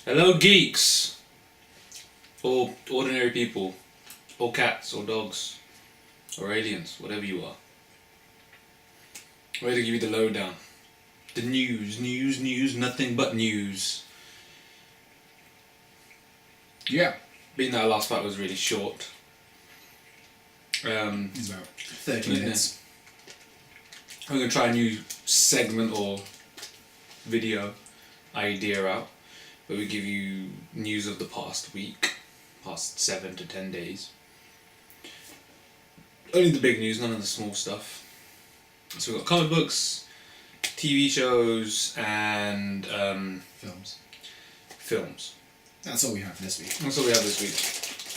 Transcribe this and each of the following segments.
Hello, geeks, or ordinary people, or cats, or dogs, or aliens, whatever you are. Ready to give you the lowdown. The news, nothing but news. Yeah. Being that our last fight was really short. It's about 30 minutes. I'm going to try a new segment or video idea out where we give you news of the past week, past 7 to 10 days. Only the big news, none of the small stuff. So we've got comic books, TV shows, and films. That's all we have this week. That's all we have this week.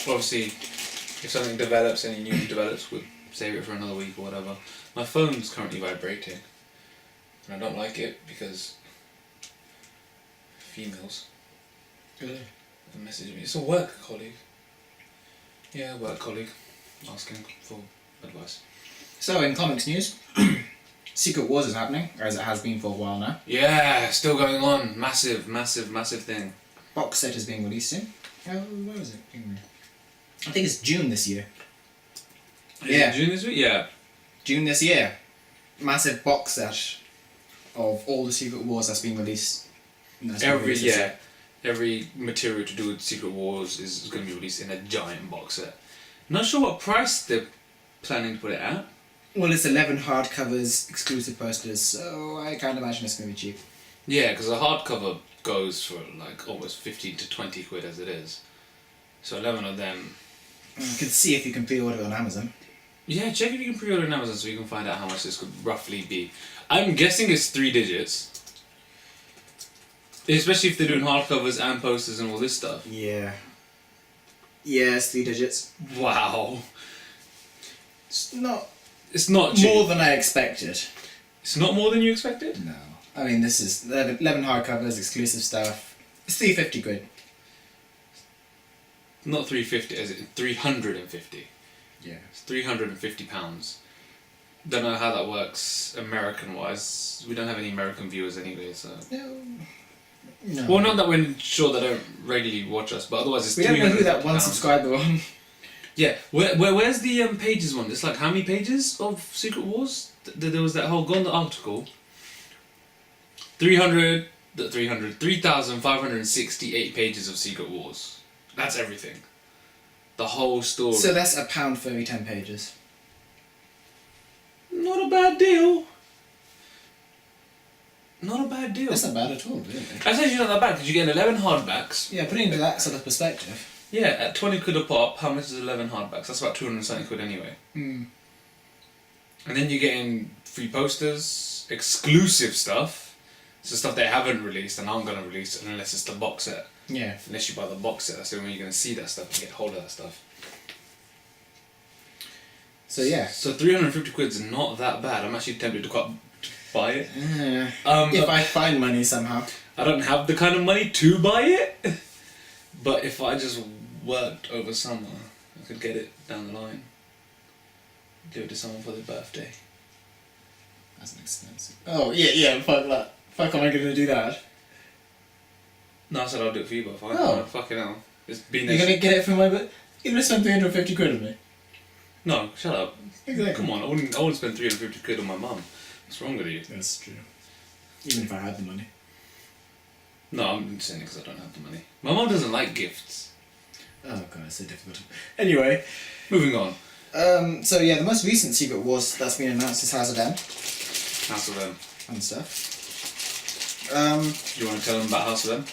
Obviously, if something develops, any news develops, we'll save it for another week or whatever. My phone's currently vibrating, and I don't like it because females message me. It's a work colleague. Yeah, work colleague asking for advice. So, in comics news, Secret Wars is happening, as it has been for a while now. Yeah, still going on. Massive thing. Box set is being released soon. Where is it? I think it's June this year. Is it June this week? Yeah. June this year. Massive box set of all the Secret Wars that's been released. Every material to do with Secret Wars is going to be released in a giant box set. Not sure what price they're planning to put it at. Well, it's 11 hardcovers, exclusive posters, so I can't imagine it's going to be cheap. Yeah, because a hardcover goes for like almost 15 to 20 quid as it is. So 11 of them. You can see if you can pre-order it on Amazon. Yeah, check if you can pre-order on Amazon so you can find out how much this could roughly be. I'm guessing it's 3 digits. Especially if they're doing hardcovers and posters and all this stuff. Yeah. Yeah, it's 3 digits. Wow. It's not cheap. more than I expected. It's not more than you expected? No. I mean, this is 11 hardcovers, exclusive stuff. It's 350 quid. Not 350, is it? 350. Yeah. It's £350. Don't know how that works American-wise. We don't have any American viewers anyway, so... No. Well, not that we're sure they don't regularly watch us, but otherwise it's we don't know who that one subscriber on. Yeah, where's the pages one? It's like how many pages of Secret Wars? There was that whole... Go on the article. 3,568 pages of Secret Wars. That's everything. The whole story. So that's £1 for every 10 pages. Not a bad deal. Not a bad deal. That's not bad at all, really. That's actually not that bad because you get 11 hardbacks. Yeah, putting it into that sort of perspective. Yeah, at 20 quid a pop, how much is 11 hardbacks? That's about 270 quid anyway. Mm. And then you're getting free posters, exclusive stuff. So stuff they haven't released and aren't going to release unless it's the box set. Yeah. Unless you buy the box set, that's the only way you're going to see that stuff and get hold of that stuff. So yeah. So 350 quid's not that bad. I'm actually tempted to buy it. If I find money somehow. I don't have the kind of money to buy it. But if I just worked over summer, I could get it down the line. Give it to someone for their birthday. That's expensive. Oh, yeah, fuck that. Fuck, am I going to do that? No, I said I'll do it for you, but fine. Oh. Fucking hell. You're going to get it from my... You're going to spend 350 quid on me? No, shut up. Exactly. Come on, I wouldn't spend 350 quid on my mum. What's wrong with you? That's true. Even if I had the money. No, I'm saying it because I don't have the money. My mum doesn't like gifts. Oh god, it's so difficult. Anyway. Moving on. So yeah, the most recent Secret Wars that's been announced is House of M. House of M. And stuff. Do you want to tell them about House of M?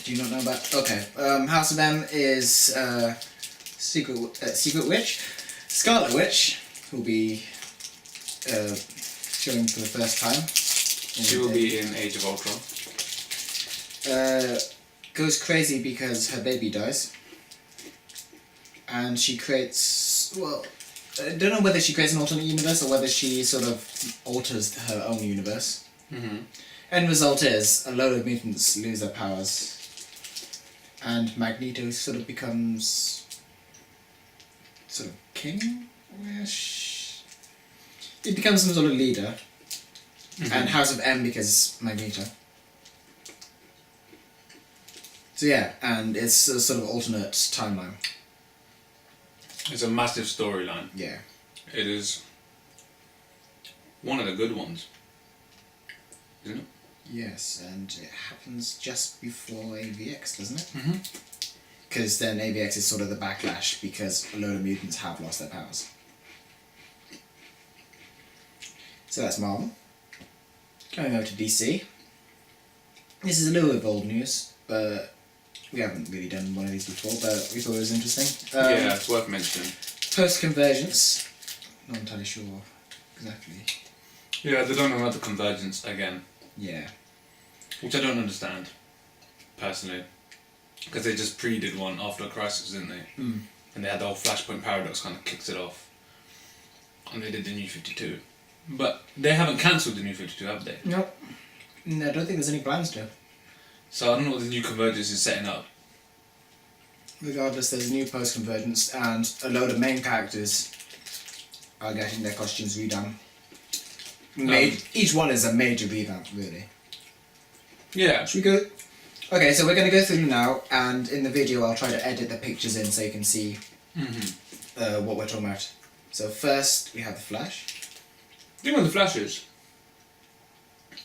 Do you not know about... Okay. House of M is Secret Witch. Scarlet Witch will be showing for the first time. She will be in Age of Ultron. Goes crazy because her baby dies. And she creates... Well, I don't know whether she creates an alternate universe or whether she sort of alters her own universe. Mm-hmm. End result is a load of mutants lose their powers. And Magneto sort of becomes... sort of king-ish? He becomes some sort of leader. Mm-hmm. And House of M because Magneto. So yeah, and it's a sort of alternate timeline. It's a massive storyline. Yeah. It is one of the good ones, isn't it? Yes, and it happens just before AVX, doesn't it? Mm-hmm. Because then AVX is sort of the backlash because a load of mutants have lost their powers. So that's Marvel. Going over to DC. This is a little bit of old news, but we haven't really done one of these before, but we thought it was interesting. Yeah, it's worth mentioning. Post-convergence. Not entirely sure exactly. Yeah, they don't know about the convergence again, Yeah. which I don't understand, personally. Because they just pre-did one after a crisis, didn't they? Mm. And they had the whole Flashpoint paradox kind of kicks it off. And they did the New 52. But they haven't cancelled the New 52, have they? Nope. No, I don't think there's any plans to. So I don't know what the new convergence is setting up. Regardless, there's a new post-convergence and a load of main characters are getting their costumes redone. Each one is a major revamp, really. Yeah. Should we go? Okay, so we're going to go through now, and in the video I'll try to edit the pictures in so you can see what we're talking about. So first we have the Flash. The thing with the Flash is,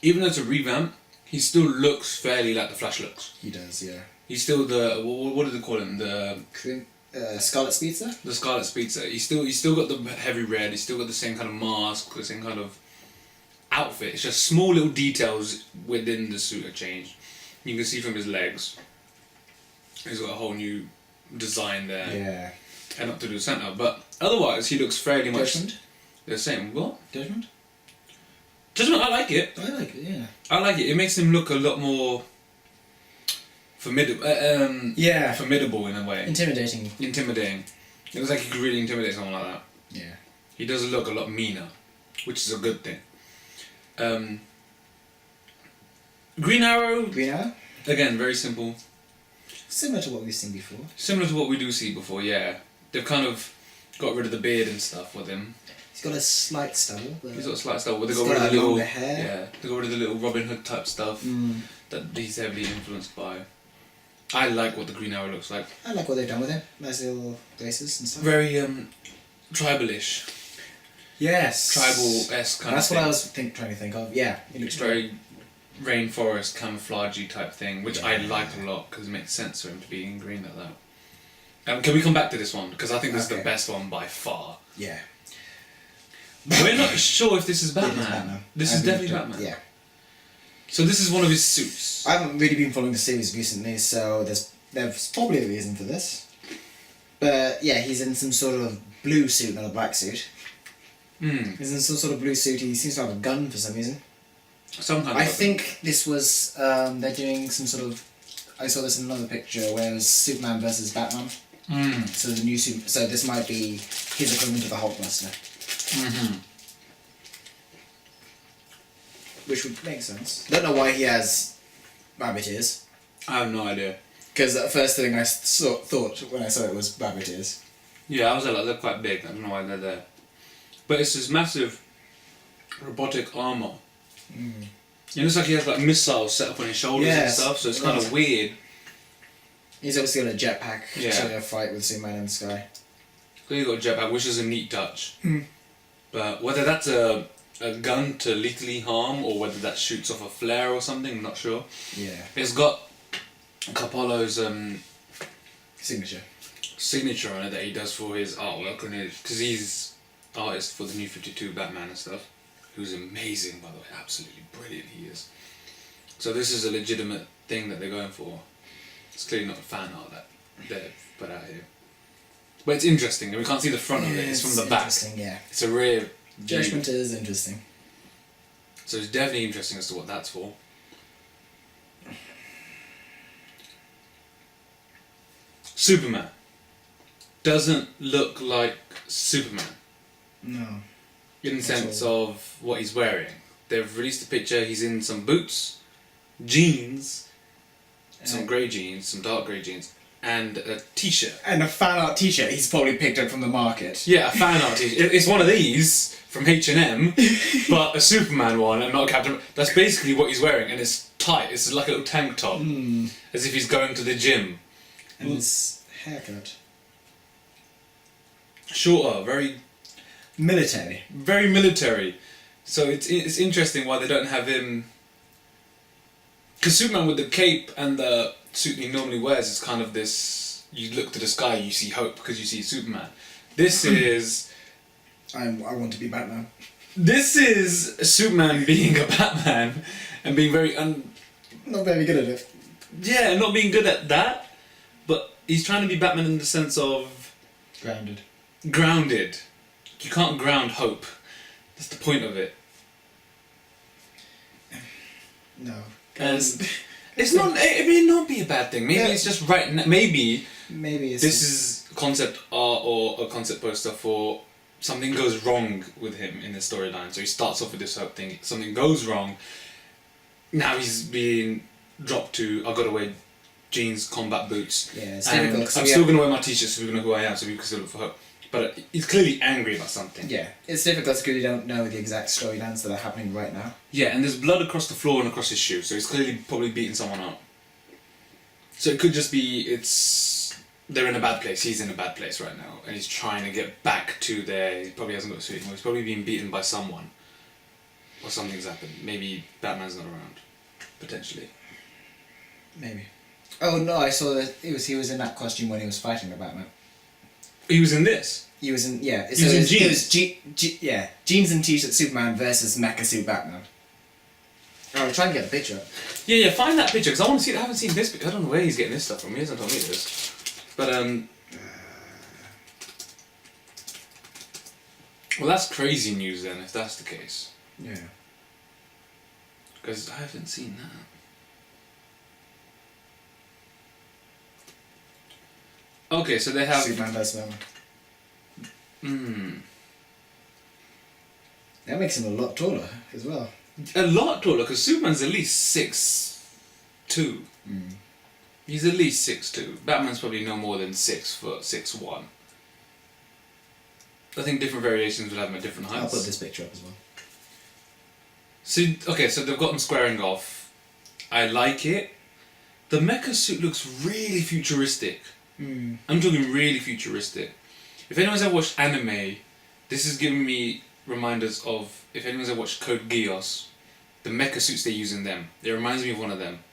even though it's a revamp, he still looks fairly like the Flash looks. He does, yeah. He's still the, what do they call him? The Scarlet Speedster? The Scarlet Speedster. He's still got the heavy red, he's still got the same kind of mask, the same kind of outfit. It's just small little details within the suit have changed. You can see from his legs, he's got a whole new design there. Yeah. And up to the centre, but otherwise he looks fairly much Judgment? the same. What? Judgment? Judgment, I like it. I like it, yeah. I like it. It makes him look a lot more formidable. Yeah. Formidable in a way. Intimidating. Intimidating. It looks like he could really intimidate someone like that. Yeah. He does look a lot meaner, which is a good thing. Green Arrow. Green Arrow? Again, very simple. Similar to what we've seen before. Similar to what we do see before, yeah. They've kind of got rid of the beard and stuff with him. He's got a slight stubble. But He's got a slight style, but they he's got rid of got the little longer hair. yeah. They got rid of the little Robin Hood type stuff that he's heavily influenced by. I like what the Green Arrow looks like. I like what they've done with him. Nice little braces and stuff. Very tribal-ish. Yes. Tribal-esque kind That's of what thing. I was trying to think of. Yeah. It It's looks very rainforest camouflagey type thing, which I like a lot because it makes sense for him to be in green like that. Can we come back to this one? Because I think this is the best one by far. Yeah. We're not sure if this is It Batman. is Batman. This is definitely Batman. Yeah. So this is one of his suits. I haven't really been following the series recently, so there's probably a reason for this. But yeah, he's in some sort of blue suit, not a black suit. He's in some sort of blue suit. He seems to have a gun for some reason. Some kind of I weapon. think this was they're doing some sort of. I saw this in another picture where it was Superman versus Batman. So the new so this might be his equivalent to the Hulkbuster. Which would make sense. Don't know why he has rabbit ears. I have no idea. Because the first thing I thought when I saw it was rabbit ears. Yeah, I was like, they're quite big. I don't know why they're there. But it's this massive robotic armour. It looks like he has like missiles set up on his shoulders and stuff, so it's kind of weird. He's obviously got a jetpack Yeah. to fight with Superman in the sky. So he's got a jetpack, which is a neat touch. But whether that's a gun to lethally harm or whether that shoots off a flare or something, I'm not sure. Yeah. It's got Capallo's Signature. on it that he does for his artwork, because he's artist for the New 52 Batman and stuff, who's amazing, by the way, absolutely brilliant he is. So this is a legitimate thing that they're going for. It's clearly not a fan art that they've put out here. But it's interesting, and we can't see the front of it, it's from the back. Interesting, yeah. It's a rare view. Judgment is interesting. So it's definitely interesting as to what that's for. Superman doesn't look like Superman. No. In the sense of what he's wearing. They've released a picture, he's in some boots, jeans, some grey jeans, some dark grey jeans, and a t-shirt. And a fan art t-shirt he's probably picked up from the market. Yeah, a fan art t-shirt. It's one of these from H&M, but a Superman one and not a Captain. That's basically what he's wearing, and it's tight. It's like a little tank top, as if he's going to the gym. And his haircut. Shorter, very Military. very military. So it's interesting why they don't have him. Because Superman with the cape and the suit he normally wears is kind of this. You look to the sky, you see hope because you see Superman. This is. I want to be Batman. This is Superman being a Batman and being very Not very good at it. yeah, not being good at that, but he's trying to be Batman in the sense of grounded. You can't ground hope. That's the point of it. No. And it's not. It may not be a bad thing. Maybe it's just right. Maybe it's this is concept art or a concept poster for something goes wrong with him in the storyline. So he starts off with this hope thing. Something goes wrong. Now he's being dropped to. I gotta wear jeans, combat boots. Yeah, it's and difficult. I'm still gonna wear my t-shirt so we know who I am. So we can still look for hope. But he's clearly angry about something. Yeah, it's difficult because you don't know the exact storylines that are happening right now. Yeah, and there's blood across the floor and across his shoe, so he's clearly probably beating someone up. So it could just be they're in a bad place. He's in a bad place right now, and he's trying to get back to there. He probably hasn't got a suit anymore. He's probably being beaten by someone, or something's happened. Maybe Batman's not around, potentially. Maybe. Oh no! I saw that he was in that costume when he was fighting the Batman. He was in this. He was in He was in jeans. Jeans and t-shirt Superman versus Mecha Suit Batman. I'll try and get a picture. Yeah. Find that picture because I want to see it. I haven't seen this. I don't know where he's getting this stuff from. He hasn't told me this. But well, that's crazy news then, if that's the case. Yeah. Because I haven't seen that. Okay, so they have. Superman vs Batman. That makes him a lot taller as well. A lot taller, because Superman's at least 6'2". He's at least 6'2". Batman's probably no more than 6 foot, 6'1". I think different variations would have him at different heights. I'll put this picture up as well. So, okay, so they've got them squaring off. I like it. The mecha suit looks really futuristic. I'm talking really futuristic. If anyone's ever watched anime, this is giving me reminders of, if anyone's ever watched Code Geass, the mecha suits they use in them. It reminds me of one of them,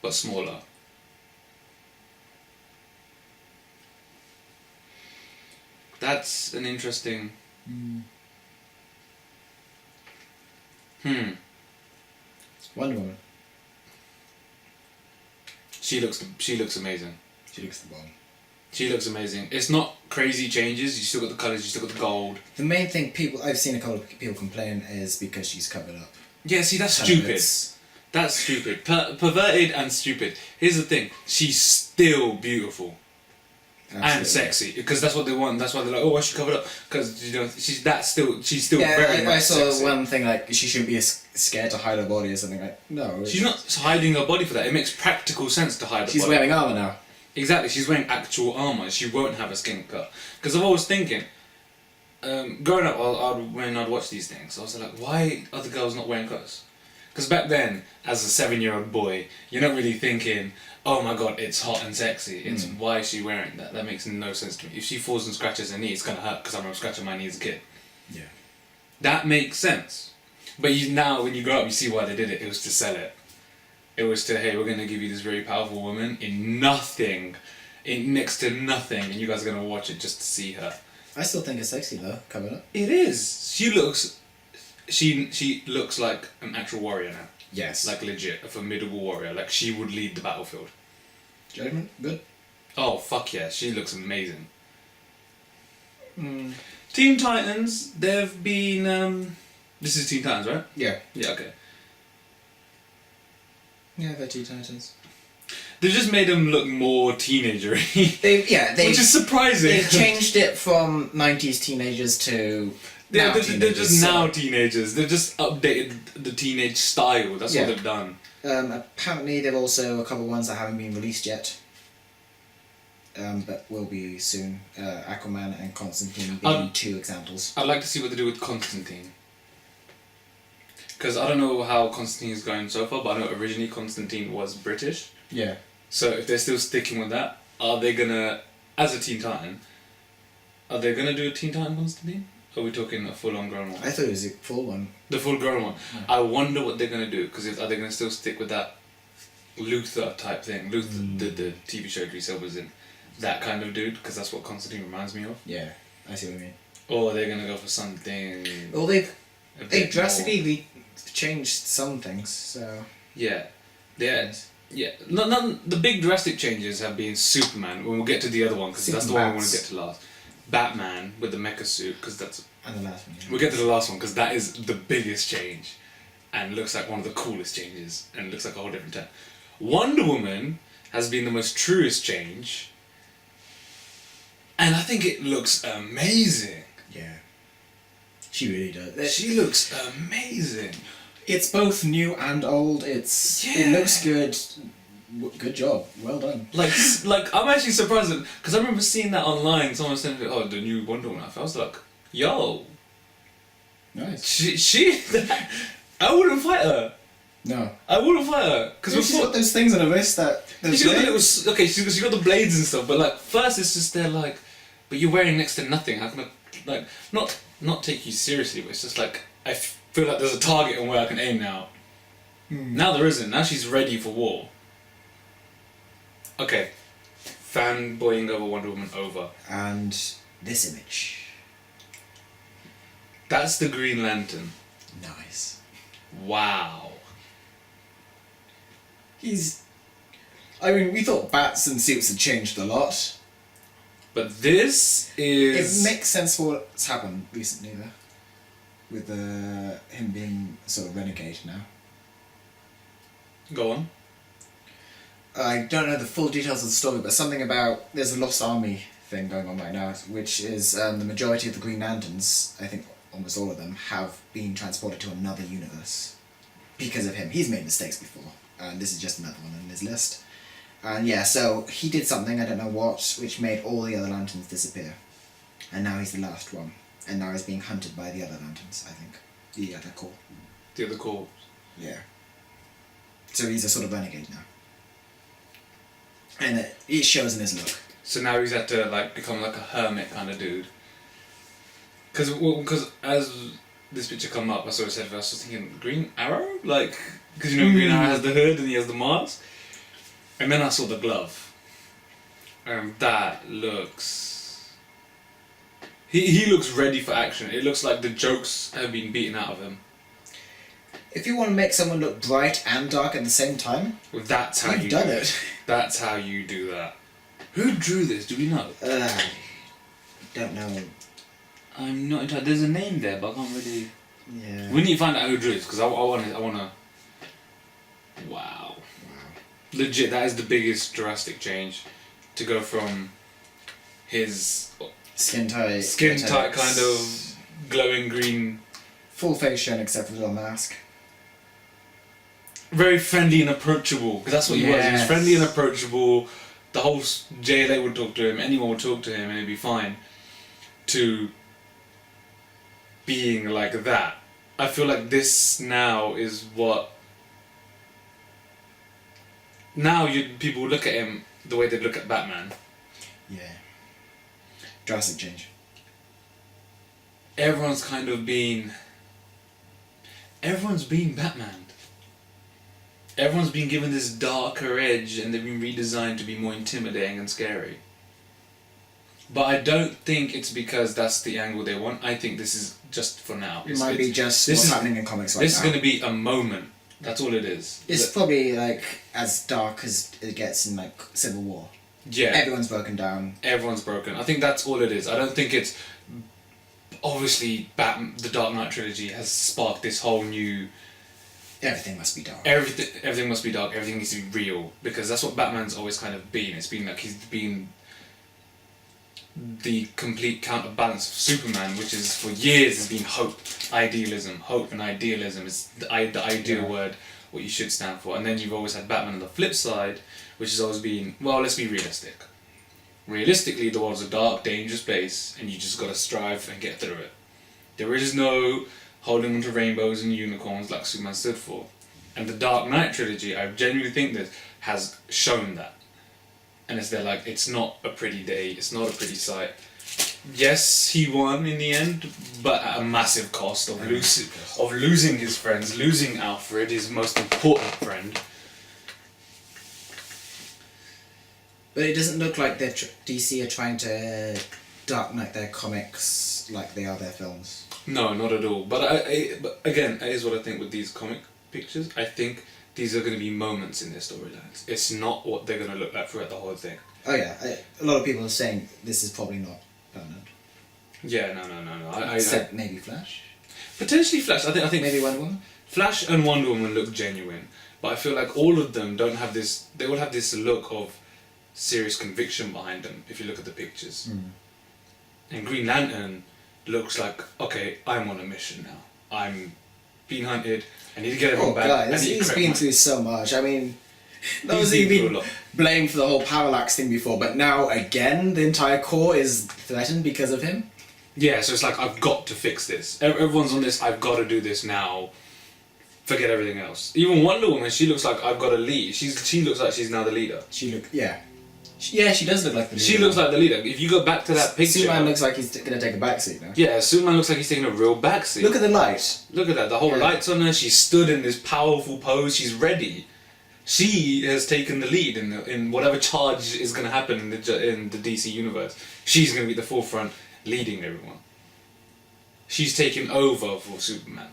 but smaller. That's an interesting... Wonder Woman. She looks amazing. She looks the bomb. She looks amazing. It's not crazy changes. You still got the colours. You still got the gold. The main thing I've seen a couple of people complain is because she's covered up. Yeah, see, that's stupid. That's stupid. Perverted and stupid. Here's the thing. She's still beautiful. Absolutely. And sexy, because that's what they want. That's why they're like, oh, why is she covered up? Because she's still yeah, very I saw sexy. one thing like she shouldn't be scared to hide her body or something like. No, she's not hiding her body for that. It makes practical sense to hide her body. She's wearing armor now. Exactly, she's wearing actual armor. She won't have a skin cut. Because I'm always thinking, growing up, when I'd watch these things, I was like, why are the girls not wearing clothes? Because back then, as a 7-year-old boy, you're not really thinking, oh my god, it's hot and sexy. It's why is she wearing that? That makes no sense to me. If she falls and scratches her knee, it's gonna hurt because I remember scratching my knee as a kid. Yeah. That makes sense. But now, when you grow up, you see why they did it. It was to sell it. It was to, hey, we're gonna give you this very powerful woman in nothing, in next to nothing, and you guys are gonna watch it just to see her. I still think it's sexy though, covered up. It is. She looks like an actual warrior now. Yes. Like legit, a formidable warrior. Like she would lead the battlefield. Judgment, good. Oh fuck yeah, she looks amazing. Teen Titans, they've been this is Teen Titans, right? Yeah. Yeah, okay. Yeah, they're Teen Titans. They've just made them look more teenagery. Which is surprising. They've changed it from 90s teenagers to they're just now teenagers. They've just updated the teenage style. That's what they've done. Apparently, they've also a couple of ones that haven't been released yet. But will be soon. Aquaman and Constantine being 2 examples. I'd like to see what they do with Constantine. because I don't know how Constantine is going so far, but I know originally Constantine was British. Yeah. So if they're still sticking with that, are they gonna, as a Teen Titan, are they gonna do a Teen Titan Constantine? Or are we talking a full-on grown one? I thought it was a full one. The full-grown one. Yeah. I wonder what they're gonna do, because are they gonna still stick with that Luther type thing? Luther, the TV show Idris Elba was in, that kind of dude, because that's what Constantine reminds me of. Yeah, I see what you mean. Or are they gonna go for something? Well, they've a they bit drastically changed some things, so. more- Yeah. Yeah. None. The big drastic changes have been Superman. When we'll get to the other one, because that's the one we want to get to last. Batman with the mecha suit, because that's. And the last one. Yeah. We'll get to the last one because that is the biggest change, and looks like one of the coolest changes, and looks like a whole different time. Wonder Woman has been the most truest change, and I think it looks amazing. Yeah. She really does. She looks amazing. It's both new and old. It Yeah. looks good. Good job. Well done. Like I'm actually surprised because I remember seeing that online. Someone said, "Oh, the new Wonder Woman." I was like, "Yo, Nice. she I wouldn't fight her. No. I wouldn't fight her because She's got those things on her wrist that. she got the little, okay, she got the blades and stuff, but like first it's just they're like, but you're wearing next to nothing. How can I like not take you seriously? But it's just like I feel like there's a target on where I can aim now. Now there isn't. Now she's ready for war. Okay, fanboying over Wonder Woman over. And this image. That's the Green Lantern. Nice. Wow. I mean, we thought bats and suits had changed a lot. But this is. It makes sense for what's happened recently, though. With him being a sort of renegade now. Go on. I don't know the full details of the story, but something about there's a Lost Army thing going on right now, which is the majority of the Green Lanterns, I think almost all of them, have been transported to another universe because of him. He's made mistakes before, and this is just another one on his list. And yeah, so he did something, I don't know what, which made all the other lanterns disappear. And now he's the last one. And now he's being hunted by the other lanterns, I think. The other corps. The other corps. Yeah. So he's a sort of renegade now. And it shows in his look. So now he's had to like become like a hermit kind of dude. Because as this picture come up, I saw it said, I was just thinking Green Arrow, like because Green Arrow has the hood and he has the mask, and then I saw the glove, and that looks. He looks ready for action. It looks like the jokes have been beaten out of him. If you want to make someone look bright and dark at the same time, That's how you've you done do it. That's how you do that. Who drew this? Do we know? Don't know. I'm not entirely. There's a name there, but I can't really. Yeah. We need to find out who drew this because I want to. Wow. Legit, that is the biggest drastic change, to go from his Skin tight kind of glowing green, full face shown except for the mask. very friendly and approachable. Because that's what he was. He was Yes. friendly and approachable. The whole JLA would talk to him. Anyone would talk to him, and it'd be fine. To being like that, I feel like this now is what. Now people would look at him the way they look at Batman. Yeah. Drastic change. Everyone's been Batman. Everyone's been given this darker edge and they've been redesigned to be more intimidating and scary. But I don't think it's because that's the angle they want. I think this is just for now. It might be just what's happening in comics right now. This is going to be a moment. That's all it is. It's probably like as dark as it gets in like Civil War. Yeah. Everyone's broken down. Everyone's broken. I think that's all it is. I don't think it's... Obviously, the Dark Knight trilogy has sparked this whole new... Everything must be dark. Everything must be dark. Everything needs to be real. Because that's what Batman's always kind of been. It's been like he's been the complete counterbalance of Superman, which is for years has been hope, idealism. Hope and idealism is the ideal word, what you should stand for. And then you've always had Batman on the flip side, which has always been, well, let's be realistic. Realistically, the world's a dark, dangerous place, and you just gotta strive and get through it. There is no holding onto rainbows and unicorns like Superman stood for. And the Dark Knight trilogy, I genuinely think that has shown that. And it's there like, it's not a pretty day, it's not a pretty sight. Yes, he won in the end, but at a massive cost of losing his friends, losing Alfred, his most important friend. But it doesn't look like DC are trying to Dark Knight their comics like they are their films. No, not at all. But but again, that is what I think with these comic pictures. I think these are going to be moments in their storylines. It's not what they're going to look like throughout the whole thing. Oh yeah, a lot of people are saying this is probably not permanent. Yeah, no. Except maybe Flash. Potentially Flash. I think Maybe Wonder Woman. Flash and Wonder Woman look genuine, but I feel like all of them don't have this. They all have this look of serious conviction behind them. If you look at the pictures, and Green Lantern looks like, okay, I'm on a mission now. I'm being hunted. I need to get everyone back. Guys, he's been through so much. I mean, not He's only been been blamed for the whole parallax thing before, but now again the entire core is threatened because of him. Yeah, so it's like, I've got to fix this. Everyone's on this, I've got to do this now. Forget everything else. Even Wonder Woman, she looks like, I've got to lead. She looks like she's now the leader. She does look like the leader. She looks like the leader. If you go back to that picture... Superman looks like he's going to take a backseat now. Yeah, Superman looks like he's taking a real backseat. Look at the light. Look at that. The whole light's on her. She stood in this powerful pose. She's ready. She has taken the lead in whatever charge is going to happen in the DC universe. She's going to be at the forefront, leading everyone. She's taken over for Superman.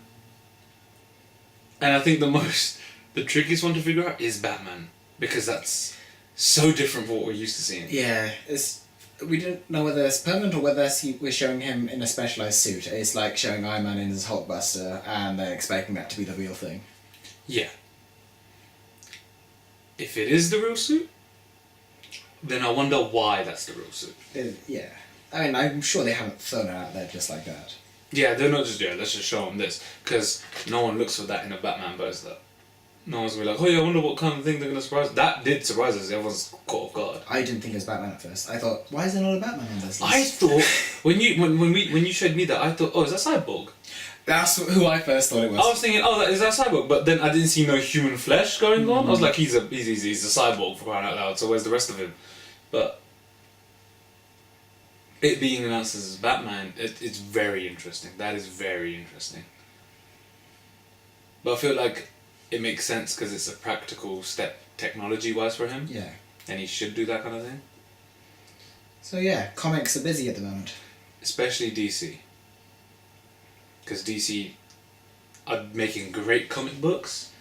And I think the trickiest one to figure out is Batman, because that's so different from what we're used to seeing. Yeah, we don't know whether it's permanent or whether we're showing him in a specialised suit. It's like showing Iron Man in his Hulkbuster and they're expecting that to be the real thing. Yeah. If it is the real suit, then I wonder why that's the real suit. Yeah. I mean, I'm sure they haven't thrown it out there just like that. Yeah, they're not just, let's just show them this. Because no one looks for that in a Batman poster. No one's going to be like, oh yeah, I wonder what kind of thing they're going to surprise. That did surprise us. Everyone's caught off guard. I didn't think it was Batman at first. I thought, why is there not a Batman on this list? I thought, when you showed me that, I thought, oh, is that Cyborg? That's who I first thought it was. I was thinking, oh, is that Cyborg? But then I didn't see no human flesh going on. I was like, he's a Cyborg for crying out loud, so where's the rest of him? But it being announced as Batman, it's very interesting. That is very interesting. But I feel like it makes sense because it's a practical step technology-wise for him. Yeah. And he should do that kind of thing. So yeah, comics are busy at the moment. Especially DC. Because DC are making great comic books,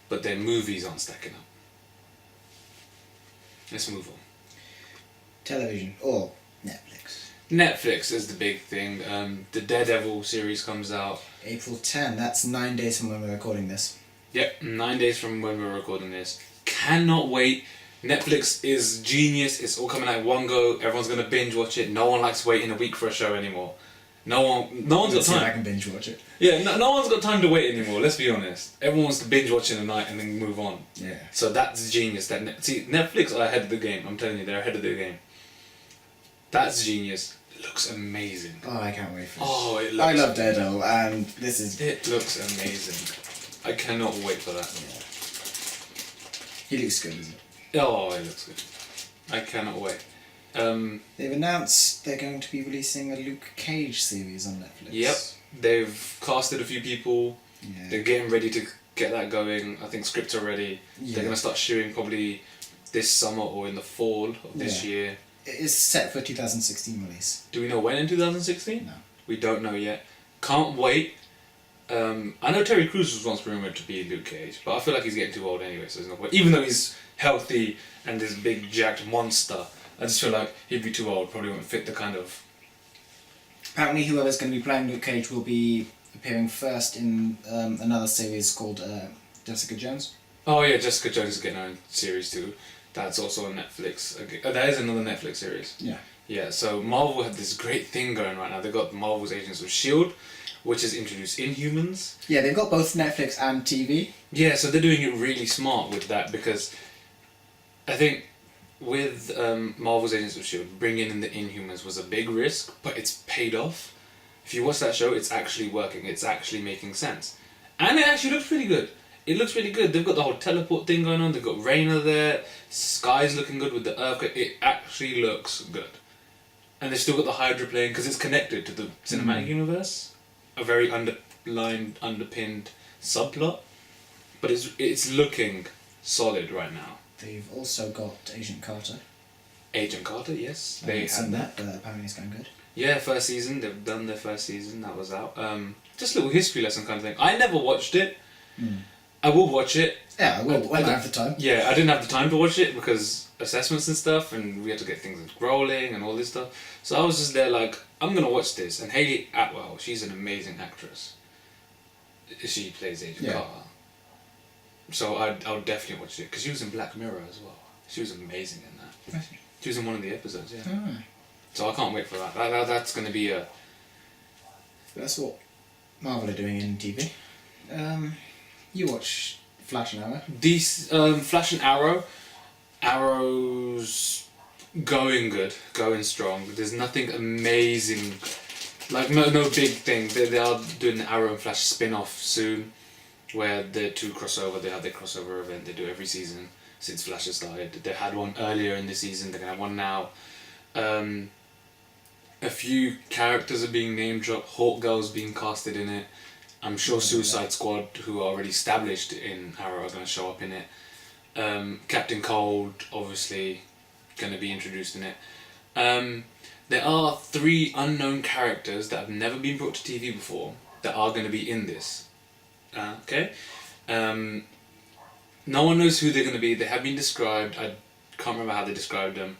but their movies aren't stacking up. Let's move on. Television or Netflix. Netflix is the big thing. The Daredevil series comes out. April 10, that's 9 days from when we're recording this. Yep, 9 days from when we're recording this. Cannot wait. Netflix is genius. It's all coming out in one go. Everyone's going to binge watch it. No one likes waiting a week for a show anymore. No one's got See if I time. can binge watch it. Yeah, no one's got time to wait anymore, let's be honest. Everyone wants to binge watch in a night and then move on. Yeah. So that's genius. See, Netflix are ahead of the game. I'm telling you, they're ahead of the game. That's genius. It looks amazing. Oh, I can't wait for this. Oh, it looks... I love Daredevil, and this is... It looks amazing. I cannot wait for that. Yeah. He looks good, isn't it? Oh, it looks good. I cannot wait. They've announced they're going to be releasing a Luke Cage series on Netflix. Yep. They've casted a few people. Yeah. They're getting ready to get that going. I think scripts are ready. Yeah. They're going to start shooting probably this summer or in the fall of this year. It is set for 2016 release. Do we know when in 2016? No. We don't know yet. Can't wait. I know Terry Crews was once rumoured to be Luke Cage, but I feel like he's getting too old anyway, so there's no point. Even though he's healthy and this big jacked monster, I just feel like he'd be too old, probably wouldn't fit the kind of... Apparently whoever's going to be playing Luke Cage will be appearing first in another series called Jessica Jones. Oh yeah, Jessica Jones is getting her own series too. That's also on Netflix. That is another Netflix series. Yeah. Yeah, so Marvel have this great thing going right now. They've got Marvel's Agents of S.H.I.E.L.D., which has introduced Inhumans. Yeah, they've got both Netflix and TV. Yeah, so they're doing it really smart with that because I think with Marvel's Agents of S.H.I.E.L.D., bringing in the Inhumans was a big risk, but it's paid off. if you watch that show, it's actually working. It's actually making sense. And it actually looks pretty good. It looks really good. They've got the whole teleport thing going on. They've got Rhaena there. Sky's looking good with the earthquake. It actually looks good. And they've still got the Hydra playing because it's connected to the cinematic universe. A very underpinned subplot. But it's looking solid right now. They've also got Agent Carter. Agent Carter, yes. I haven't seen that, but apparently it's going good. Yeah, first season. They've done their first season. That was out. Just a little history lesson kind of thing. I never watched it. I will watch it. Yeah, I will. When I have the time. Yeah, I didn't have the time to watch it because assessments and stuff, and we had to get things rolling and all this stuff. So I was just there like, I'm going to watch this. And Hayley Atwell, she's an amazing actress. She plays Agent Carter. So I'll definitely watch it because she was in Black Mirror as well. She was amazing in that. She was in one of the episodes, yeah. Oh. So I can't wait for that. That's going to be a... That's what Marvel are doing in TV. You watch Flash and Arrow? Flash and Arrow. Arrow's going good, going strong. There's nothing amazing, like no big thing. They are doing the Arrow and Flash spin-off soon, where the two crossover. They have their crossover event. They do every season since Flash has started. They had one earlier in the season. They're gonna have one now. A few characters are being name dropped. Hawk Girl's being casted in it. I'm sure Suicide Squad, who are already established in Arrow, are going to show up in it. Captain Cold, obviously, going to be introduced in it. There are 3 unknown characters that have never been brought to TV before that are going to be in this. Okay? No one knows who they're going to be. They have been described. I can't remember how they described them.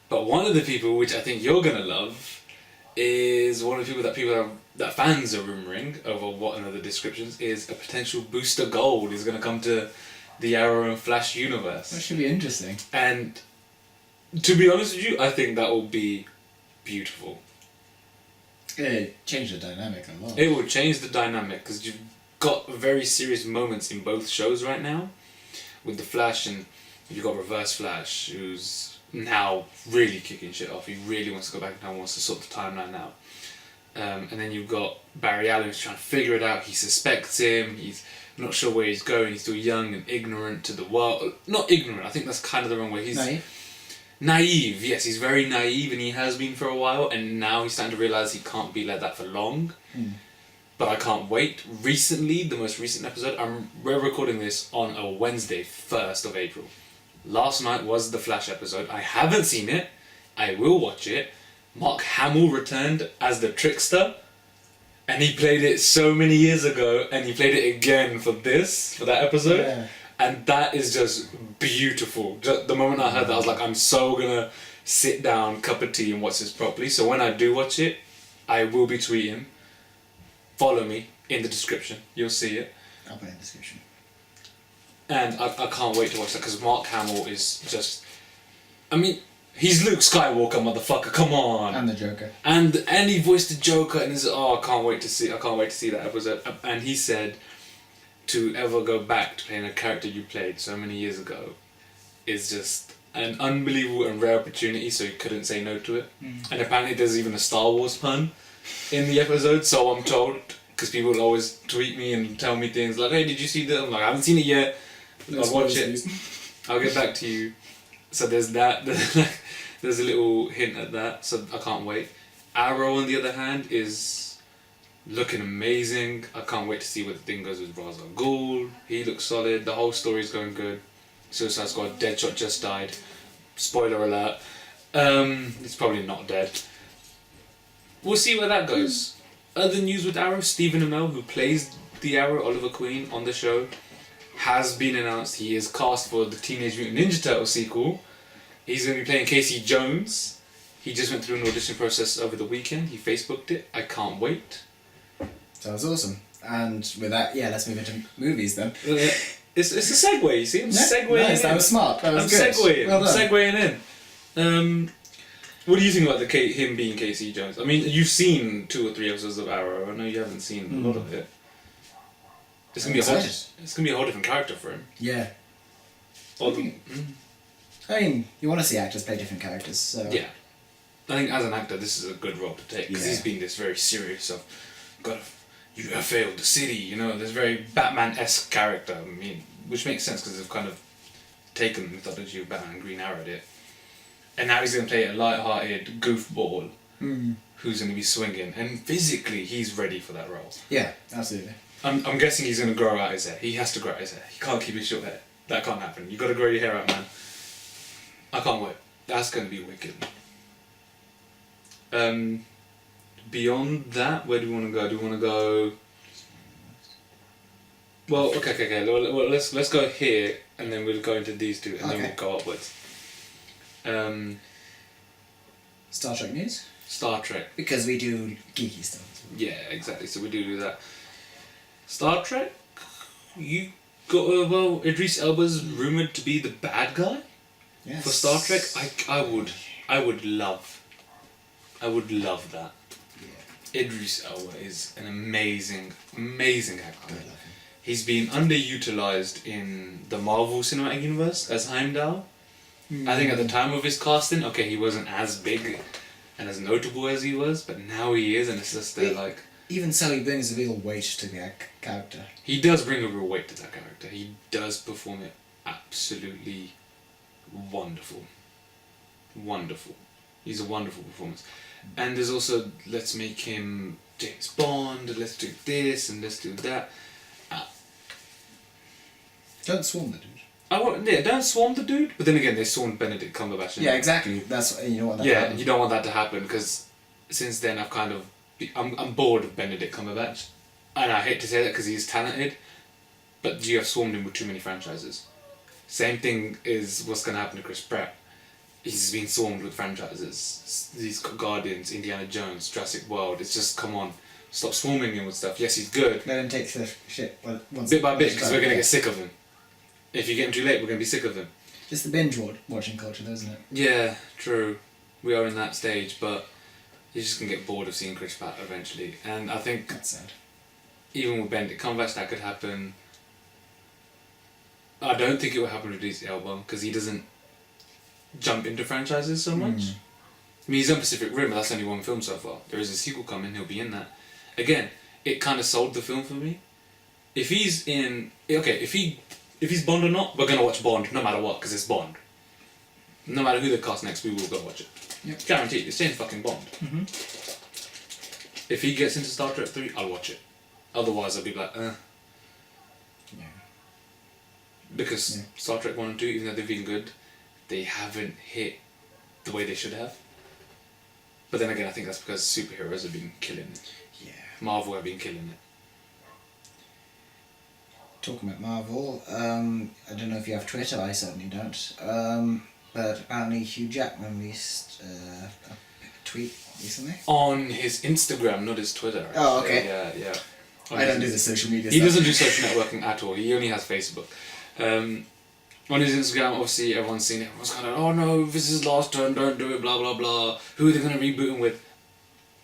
But one of the people, which I think you're going to love, is one of the people that fans are rumouring over what another descriptions is a potential Booster Gold is going to come to the Arrow and Flash universe. That should be interesting. And to be honest with you, I think that will be beautiful. It changed the dynamic a lot. It will change the dynamic because you've got very serious moments in both shows right now with the Flash, and you've got Reverse Flash who's now really kicking shit off. He really wants to go back in time, wants to sort the timeline out. And then you've got Barry Allen who's trying to figure it out. He suspects him. He's not sure where he's going. He's still young and ignorant to the world. Not ignorant, I think that's kind of the wrong way. He's naive, yes. He's very naive and he has been for a while. And now he's starting to realise he can't be like that for long. But I can't wait. Recently, the most recent episode, we're recording this on a Wednesday, 1st of April. Last night was the Flash episode. I haven't seen it. I will watch it. Mark Hamill returned as the Trickster. And he played it so many years ago. And he played it again for that episode. Yeah. And that is just beautiful. Just the moment I heard that, I was like, I'm so going to sit down, cup of tea, and watch this properly. So when I do watch it, I will be tweeting. Follow me in the description. You'll see it. I'll put it in the description. And I can't wait to watch that because Mark Hamill is just... I mean, he's Luke Skywalker, motherfucker, come on! And the Joker. And he voiced the Joker and I can't wait to see that episode. And he said to ever go back to playing a character you played so many years ago is just an unbelievable and rare opportunity, so he couldn't say no to it. And apparently there's even a Star Wars pun in the episode, so I'm told, because people will always tweet me and tell me things like, hey, did you see that? I'm like, I haven't seen it yet. I'll watch it. I'll get back to you. So there's that. There's a little hint at that. So I can't wait. Arrow, on the other hand, is looking amazing. I can't wait to see where the thing goes with Ra's al Ghul. He looks solid. The whole story's going good. Suicide Squad, Deadshot just died. Spoiler alert. It's probably not dead. We'll see where that goes. Other news with Arrow, Stephen Amell, who plays the Arrow, Oliver Queen, on the show, has been announced. He is cast for the Teenage Mutant Ninja Turtle sequel. He's going to be playing Casey Jones. He just went through an audition process over the weekend. He Facebooked it. I can't wait. Sounds awesome. And with that, let's move into movies then. It's a segue, you see? I'm segueing in. That was smart. That was good. Segueing. Well done. I'm segueing in. What do you think about him being Casey Jones? I mean, you've seen 2 or 3 episodes of Arrow. I know you haven't seen a lot of it. It's gonna be a whole different character for him. Yeah. I mean, you want to see actors play different characters, so... Yeah. I think as an actor, this is a good role to take because he's been this very serious of, you have failed the city. You know, this very Batman-esque character. I mean, which makes sense because they've kind of taken the mythology of Batman and Green Arrowed it, and now he's going to play a light-hearted goofball who's going to be swinging, and physically he's ready for that role. Yeah, absolutely. I'm guessing he's going to grow out his hair. He has to grow out his hair. He can't keep his short hair. That can't happen. You got to grow your hair out, man. I can't wait. That's going to be wicked. Beyond that, where do we want to go? Do we want to go? Well, okay. Well, let's go here, and then we'll go into these two, and then we'll go upwards. Star Trek news. Star Trek. Because we do geeky stuff. Yeah, exactly. So we do that. Star Trek. You got well. Idris Elba's rumored to be the bad guy. Yes. For Star Trek. I would love that. Yeah. Idris Elba is an amazing actor. I love him. He's been underutilized in the Marvel Cinematic Universe as Heimdall. I think at the time of his casting, he wasn't as big and as notable as he was, but now he is, and it's just like... Even so, he brings a real weight to the character. He does bring a real weight to that character. He does perform it absolutely wonderful. Wonderful. He's a wonderful performance. And there's also, let's make him James Bond, let's do this and let's do that. Don't swarm the dude. Don't swarm the dude, but then again, they swarmed Benedict Cumberbatch. Yeah, exactly. That's you don't want that to happen. You don't want that to happen because since then I'm bored of Benedict Cumberbatch, and I hate to say that because he's talented, but you have swarmed him with too many franchises. Same thing is what's going to happen to Chris Pratt. He's been swarmed with franchises. He's got Guardians, Indiana Jones, Jurassic World. It's just, come on, stop swarming him with stuff. Yes, he's good. Let him take the shit bit by bit because we're going to get sick of him. If you get him too late, we're going to be sick of him. It's the binge watching culture, though, isn't it? Yeah, true. We are in that stage, but you're just going to get bored of seeing Chris Pratt eventually. And I think... That's sad. Even with Benedict Cumberbatch, that could happen. I don't think it will happen with Idris Elba, because he doesn't jump into franchises so much. I mean, he's on Pacific Rim, but that's only one film so far. There is a sequel coming, he'll be in that. Again, it kind of sold the film for me. If he's in... If he's Bond or not, we're going to watch Bond no matter what, because it's Bond. No matter who they cast next, we will go watch it. Yep. Guaranteed, it's James fucking Bond. If he gets into Star Trek 3, I'll watch it. Otherwise, I'll be like, Yeah. Because Star Trek 1 and 2, even though they've been good, they haven't hit the way they should have. But then again, I think that's because superheroes have been killing it. Yeah. Marvel have been killing it. Talking about Marvel, I don't know if you have Twitter, I certainly don't. But apparently Hugh Jackman released a tweet recently. On his Instagram, not his Twitter. Actually. Oh, okay. Yeah. I don't do the social media He stuff. doesn't do social networking at all. He only has Facebook. On his Instagram, obviously, everyone's seen it. Everyone's kind of, oh no, this is his last turn, don't do it, blah, blah, blah. Who are they going to reboot him with?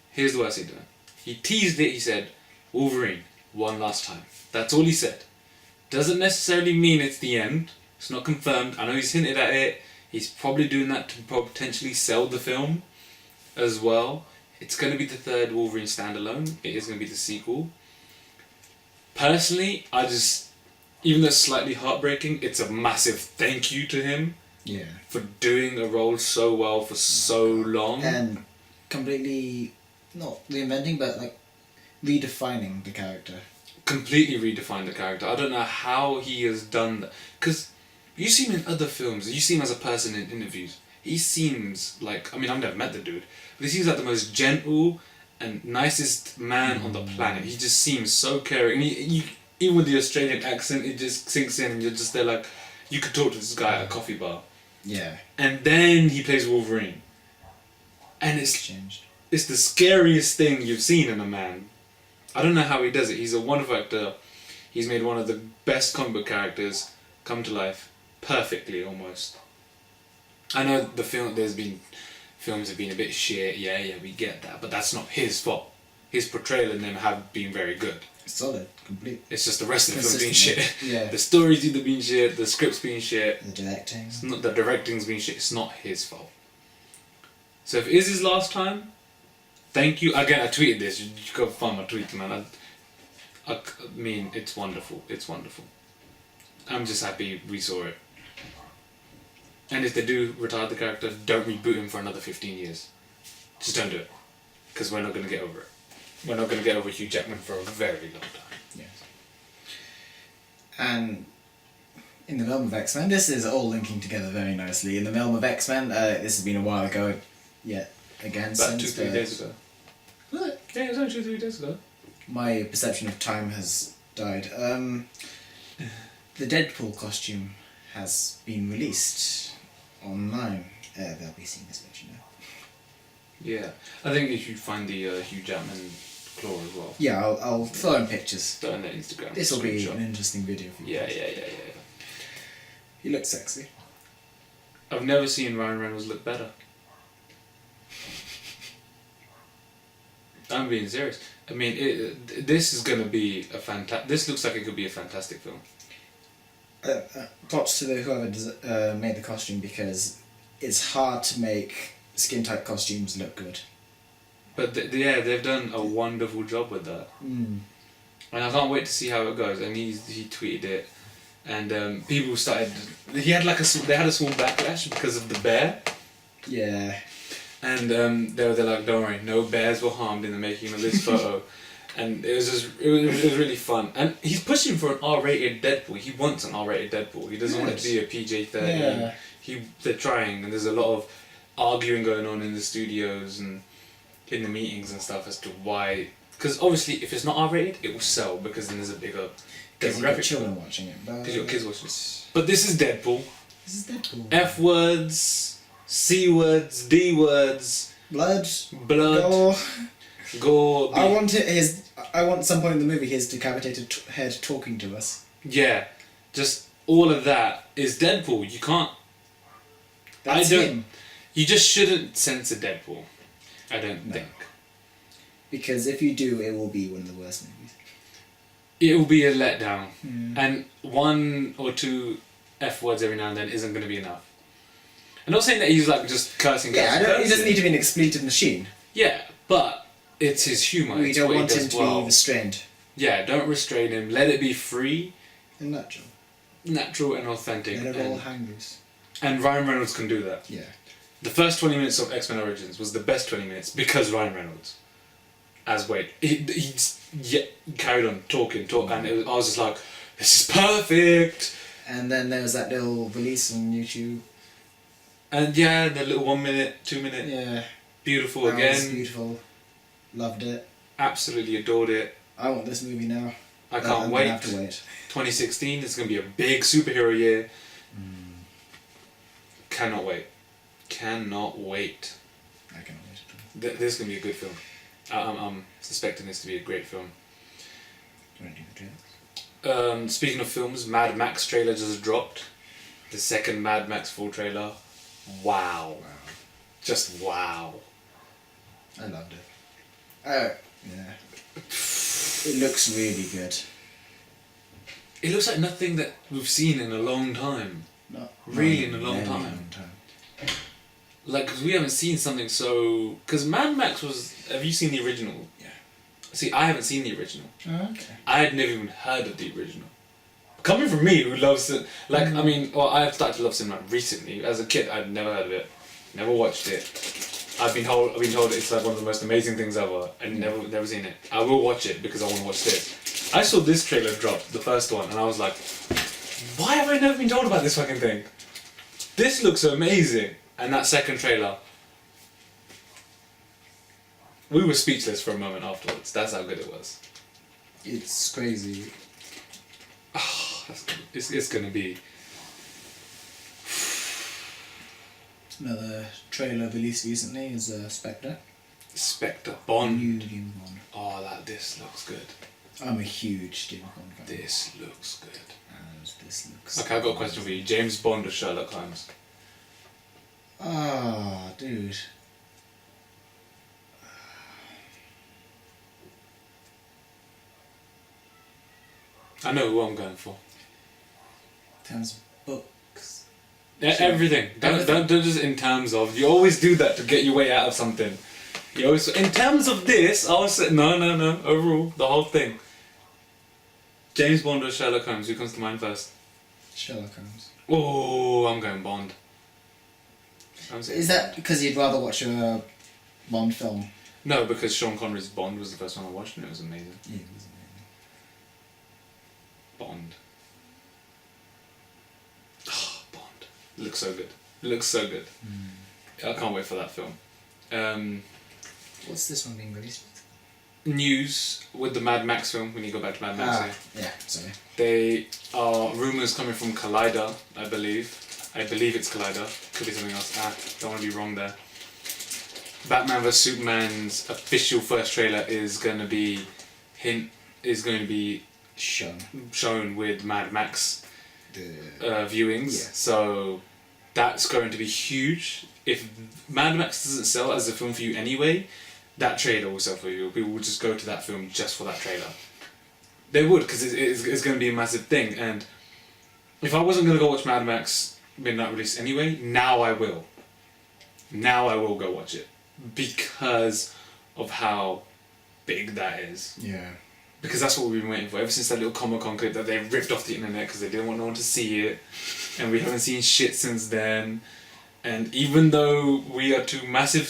Here's the worst he did. He teased it, he said, Wolverine, one last time. That's all he said. Doesn't necessarily mean it's the end. It's not confirmed. I know he's hinted at it. He's probably doing that to potentially sell the film as well. It's going to be the third Wolverine standalone. It is going to be the sequel. Personally, even though it's slightly heartbreaking, it's a massive thank you to him. Yeah. For doing a role so well for so long. And completely, not reinventing, but like redefining the character. Completely redefined the character. I don't know how he has done that. Because you see him in other films, you see him as a person in interviews. He seems like, I mean, I've never met the dude, but he seems like the most gentle and nicest man on the planet. He just seems so caring. And even with the Australian accent, it just sinks in and you're just there like, you could talk to this guy at a coffee bar. Yeah. And then he plays Wolverine. And it's changed. It's the scariest thing you've seen in a man. I don't know how he does it. He's a wonderful actor. He's made one of the best comic book characters come to life perfectly, almost. I know films have been a bit shit. Yeah, we get that, but that's not his fault. His portrayal in them have been very good. Solid, complete. It's just the rest of the film being shit. Yeah. The story's either being shit, the script's being shit. The directing. The directing's been shit. It's not his fault. So if it is his last time, thank you. Again, I tweeted this. You go find my tweet, man. I mean, it's wonderful. It's wonderful. I'm just happy we saw it. And if they do retire the character, don't reboot him for another 15 years. Just don't do it. Because we're not going to get over it. We're not going to get over Hugh Jackman for a very long time. Yes. And in the realm of X-Men, this is all linking together very nicely. In the realm of X-Men, this has been a while ago, yet again About since 2-3 days ago. What? Yeah, it was only 2-3 days ago. My perception of time has died. The Deadpool costume has been released online. They'll be seeing this version now. Yeah. I think if you find the Hugh Jackman claw as well. Yeah, I'll throw in pictures. Throw in their Instagram. This will be screenshot. an interesting video for you. Yeah. He looks sexy. I've never seen Ryan Reynolds look better. I'm being serious. I mean, this is gonna be a fantastic. This looks like it could be a fantastic film. Props to whoever made the costume, because it's hard to make skin tight costumes look good. But they've done a wonderful job with that. And I can't wait to see how it goes. And he tweeted it, and people started. They had a small backlash because of the bear. Yeah. And they're like, don't worry, no bears were harmed in the making of this photo. And it was really fun. And he's pushing for an R-rated Deadpool. He wants an R-rated Deadpool. He doesn't want it to be a PG-13. Yeah. They're trying, and there's a lot of arguing going on in the studios and in the meetings and stuff as to why. Because obviously, if it's not R-rated, it will sell because then there's a bigger Because you've got demographic. children watching it. Because your kids watch it. But this is Deadpool. This is Deadpool. F words, C words, D words, Blood. blood, gore. I want some point in the movie his decapitated head talking to us. Yeah, just all of that is Deadpool. You can't. That's him. You just shouldn't censor Deadpool. I don't think. Because if you do, it will be one of the worst movies. It will be a letdown, and 1 or 2 F words every now and then isn't going to be enough. I'm not saying that he's like just cursing. Yeah, cursing. he doesn't need to be an expletive machine. Yeah, but it's his humour. We It's don't what he want him does to well. be restrained. Yeah, don't restrain him. Let it be free, In natural. natural, and authentic. Let it all hang loose. And Ryan Reynolds can do that. Yeah. The first 20 minutes of X-Men Origins was the best 20 minutes because Ryan Reynolds. As Wade. He carried on talking, and I was just like, this is perfect! And then there was that little release on YouTube. And yeah, the little 1 minute, 2 minute, Yeah. beautiful That was again. beautiful. Loved it. Absolutely adored it. I want this movie now. I I'm can't gonna wait. have to wait. 2016 is going to be a big superhero year. Cannot wait. Cannot wait. I cannot wait at all. This is going to be a good film. I'm suspecting this to be a great film. Do you want to do the trailers? Speaking of films, Mad Max trailer just dropped. The second Mad Max full trailer. Wow. Just wow. I loved it. Yeah. It looks really good. It looks like nothing that we've seen in a long time. Really in a long time. Like, 'cause we haven't seen something so... Because Mad Max was... Have you seen the original? Yeah. See, I haven't seen the original. Oh, okay. I had never even heard of the original. Coming from me, who loves it... Like, I mean, well, I've started to love cinema recently. As a kid, I'd never heard of it. Never watched it. I've been told it's like one of the most amazing things ever, and never seen it. I will watch it because I want to watch this. I saw this trailer drop, the first one, and I was like, why have I never been told about this fucking thing? This looks amazing. And that second trailer, we were speechless for a moment afterwards. That's how good it was. It's crazy. It's gonna be. Another trailer released recently is Spectre. Spectre Bond. New James Bond. Oh, this looks good. I'm a huge James Bond fan. This looks good. And this looks... Okay, I've got a question for you. James Bond or Sherlock Holmes? Ah, dude. I know who I'm going for. In terms of books. Yeah, Sure. everything. Everything. Don't just in terms of. You always do that to get your way out of something. You always in terms of this. I was no. Overall, the whole thing. James Bond or Sherlock Holmes? Who comes to mind first? Sherlock Holmes. Oh, I'm going Bond. Is that because you'd rather watch a Bond film? No, because Sean Connery's Bond was the first one I watched and it was amazing. Yeah, it was amazing. Bond. Oh, Bond. Looks so good. Looks so good. I can't wait for that film. What's this one being released with? News with the Mad Max film, when you go back to Mad Max. Yeah, sorry. They are rumours coming from Collider, I believe. I believe it's Collider. Could be something else. Don't want to be wrong there. Batman vs Superman's official first trailer is going to be shown with Mad Max viewings. Yeah. So that's going to be huge. If Mad Max doesn't sell as a film for you anyway, that trailer will sell for you. People will just go to that film just for that trailer. They would, because it's going to be a massive thing. And if I wasn't going to go watch Mad Max midnight release anyway, now I will. Now I will go watch it. Because of how big that is. Yeah. Because that's what we've been waiting for. Ever since that little Comic-Con clip that they ripped off the internet because they didn't want no one to see it. And we haven't seen shit since then. And even though we are two massive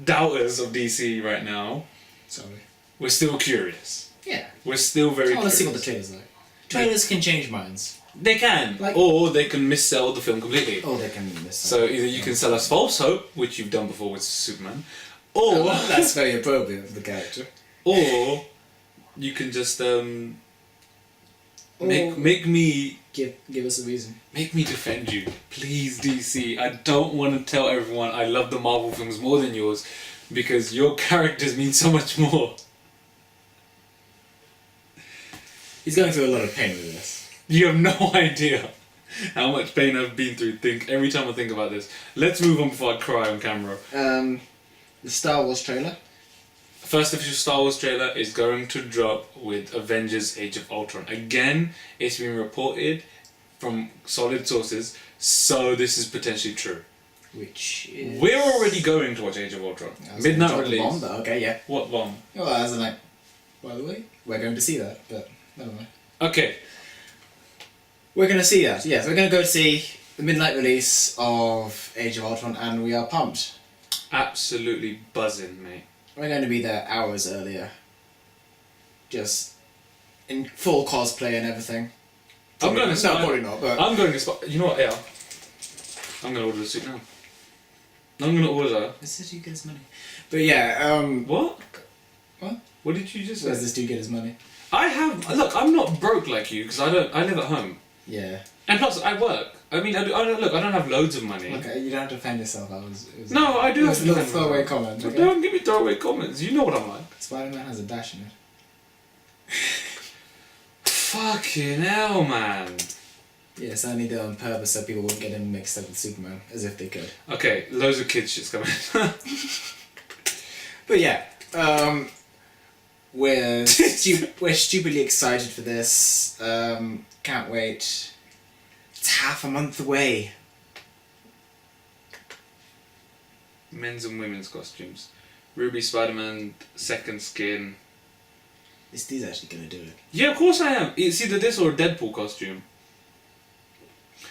doubters of DC right now, Sorry. we're still curious. Yeah. We're still very I want to curious. see what the trailer's like. Trailers can change minds. They can. Like- Or they can missell the film completely. Oh, they can miss So either you can sell us false hope, which you've done before with Superman, or that's very appropriate for the character. or you can just make me Give us a reason. defend you, please, DC. I don't want to tell everyone I love the Marvel films more than yours, because your characters mean so much more. He's going through a lot of pain with this. You have no idea how much pain I've been through. Every time I think about this. Let's move on before I cry on camera. The Star Wars trailer. First official Star Wars trailer is going to drop with Avengers Age of Ultron. Again, it's been reported from solid sources, so this is potentially true. Which is... We're already going to watch Age of Ultron. Midnight Drop the release. bomb, but okay, yeah. What bomb? Well, as in like, by the way, we're going to see that, but never mind. Okay. We're going to see that, yes. We're going to go see the midnight release of Age of Ultron, and we are pumped. Absolutely buzzing, mate. We're going to be there hours earlier. Just in full cosplay and everything. I'm going to No, spy. probably not, but... I'm going to spy. You know what, yeah. I'm going to order the suit now. I'm going to order. This is you get his money. But yeah, What? What? What did you just Where's say? this dude get his money? I have. Look, I'm not broke like you because I live at home. Yeah. And plus, I work. I mean, I don't have loads of money. Okay, you don't have to defend yourself. It was No, I do it have was to a little defend throwaway myself. comment, okay? Don't give me throwaway comments. You know what I'm like. Spider-Man has a dash in it. Fucking hell, man. Yes, I need it on purpose so people wouldn't get him mixed up with Superman, as if they could. Okay, loads of kids shit's coming. But yeah, we're stupidly excited for this. Can't wait. It's half a month away. Men's and women's costumes. Ruby Spider-Man, second skin. Is these actually gonna do it? Yeah, of course I am. It's either this or a Deadpool costume.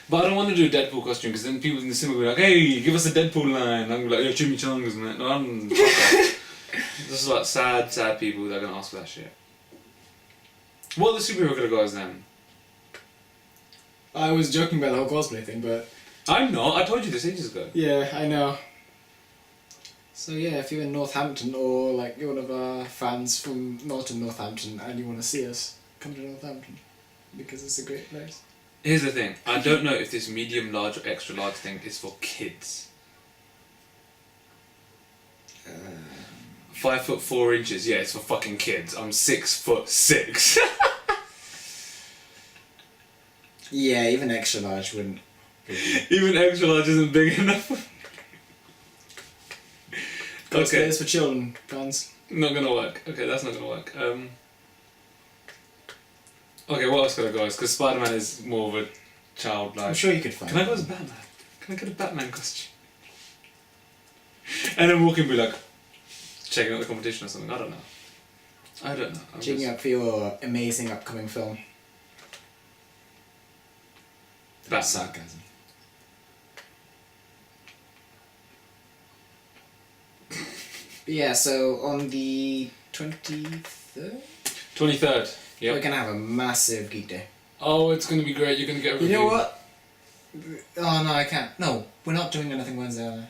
But I don't want to do a Deadpool costume because then people in the cinema will be like, hey, give us a Deadpool line. I'm like, yeah, chimichangas and that. No, I'm fuck off. This is like sad people that are going to ask for that shit. What are the superhero gonna go as then? I was joking about the whole cosplay thing, but... I'm not. I told you this ages ago. Yeah, I know. So yeah, if you're in Northampton or like you're one of our fans from Northampton and you want to see us, come to Northampton because it's a great place. Here's the thing. I don't know if this medium, large, or extra large thing is for kids. 5'4". Yeah, it's for fucking kids. I'm 6'6". Yeah, even extra large wouldn't. Even extra large isn't big enough. Okay. Cosplayers for children, fans. Not gonna work. Okay, that's not gonna work. Okay, what else could I go as? Because Spider-Man is more of a childlike. I'm sure you could find Can I go one. as Batman? Can I get a Batman costume? And then walk in and be like, checking out the competition or something. I don't know. I'm Checking just- up for your amazing upcoming film. Batman. Sarcasm. But yeah, so on the 23rd, 23rd. we're Yep. gonna have a massive geek day. Oh, it's gonna be great. You're gonna get a You review. know what? Oh no, I can't. No, we're not doing anything Wednesday, are we?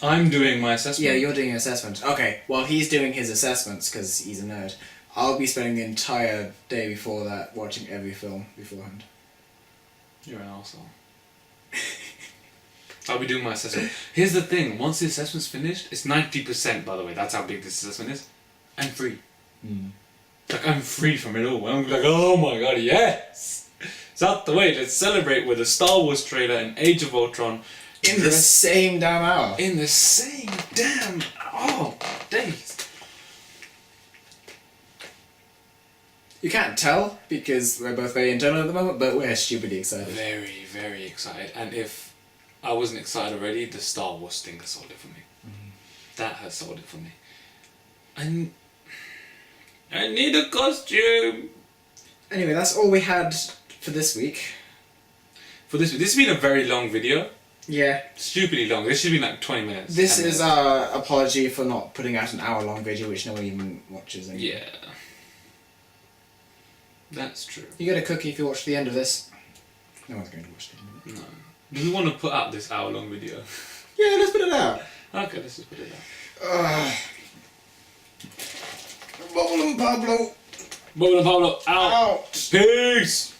I'm doing my assessment. Yeah, you're doing your assessment. Okay, while he's doing his assessments, because he's a nerd, I'll be spending the entire day before that watching every film beforehand. You're an arsehole. I'll be doing my assessment. Here's the thing, once the assessment's finished, it's 90%, by the way, that's how big this assessment is. I'm free. Like, I'm free from it all. I'm like, oh my god, yes! It's out the way, let's celebrate with a Star Wars trailer and Age of Ultron. In the same damn hour. In the same damn... Oh, days. You can't tell, because we're both very internal at the moment, but we're stupidly excited. Very, very excited. And if I wasn't excited already, the Star Wars thing has sold it for me. That has sold it for me. I need a costume! Anyway, that's all we had for this week. For this has been a very long video. Yeah. Stupidly long. This should be like 20 minutes. This 10 is minutes. our apology for not putting out an hour-long video, which no one even watches anymore. Yeah. That's true. You get a cookie if you watch the end of this. No one's going to watch the end of it. No. Do we want to put out this hour-long video? Yeah, let's put it out. Okay, let's just put it out. Pablo. Pablo, Pablo, out! Out. Peace!